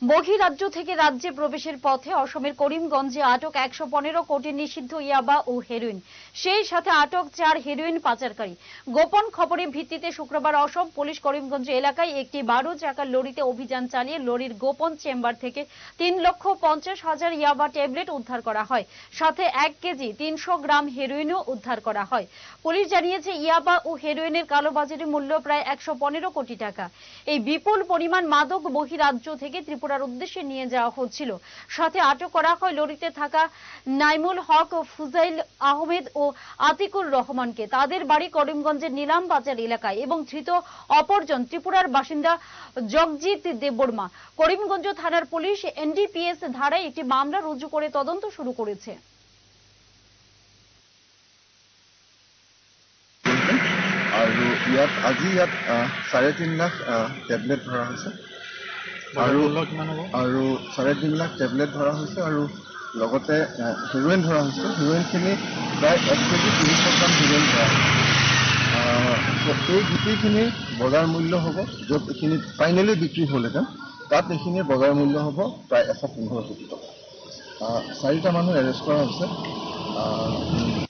বহিরাজ্য থেকে রাজ্যে প্রবেশের পথে অসমের করিমগঞ্জে আটক 115 কোটি নিষিদ্ধ ইয়াবা ও হেরোইন, সেই সাথে আটক 4 হেরোইন পাচারকারী। গোপন খবরের ভিত্তিতে শুক্রবার অসম পুলিশ করিমগঞ্জ এলাকায় একটি 12 চাকার লরিতে অভিযান চালিয়ে লরির গোপন চেম্বার থেকে 3,50,000 ইয়াবা ট্যাবলেট উদ্ধার করা হয়। সাথে 1 কেজি 300 গ্রাম হেরোইনও উদ্ধার করা হয়। পুলিশ জানিয়েছে ইয়াবা ও হেরোইনের কালোবাজারি মূল্য প্রায় 115 কোটি টাকা। এই বিপুল পরিমাণ মাদক বহিরাজ্য থেকে ত্রিপুরার উদ্দেশ্যে নিয়ে যাওয়া হচ্ছিল। সাথে আটক করা হয় লরিতে থাকা নাইমুল হক, ফুজাইল আহমেদ ও আতিকুর রহমানকে। তাদের বাড়ি করিমগঞ্জের নিলাম বাজার এলাকায় এবং ধৃত অপরজন ত্রিপুরার বাসিন্দা জগজিৎ দেববর্মা। করিমগঞ্জ থানার পুলিশ এনডিপিএস ধারায় একটি মামলা রুজু করে তদন্ত শুরু করেছে। আৰু ইয়াত আজি 3.5 লাখ টেবলেট ধৰা হৈছে আৰু 3.5 লাখ টেবলেট ধৰা হৈছে আৰু লগতে হেৰোইন ধৰা হৈছে। হেৰোইনখিনি প্ৰায় 1 কেজি 300 গ্ৰাম হেৰোইন ধৰা হৈছে। এই গোটেইখিনি বজাৰ মূল্য হ'ব, য'ত এইখিনি ফাইনেলি বিক্ৰী হ'লহেঁতেন তাত এইখিনিৰ বজাৰ মূল্য হ'ব প্ৰায় 115 কোটি টকা। 4টা মানুহ এৰেষ্ট কৰা হৈছে।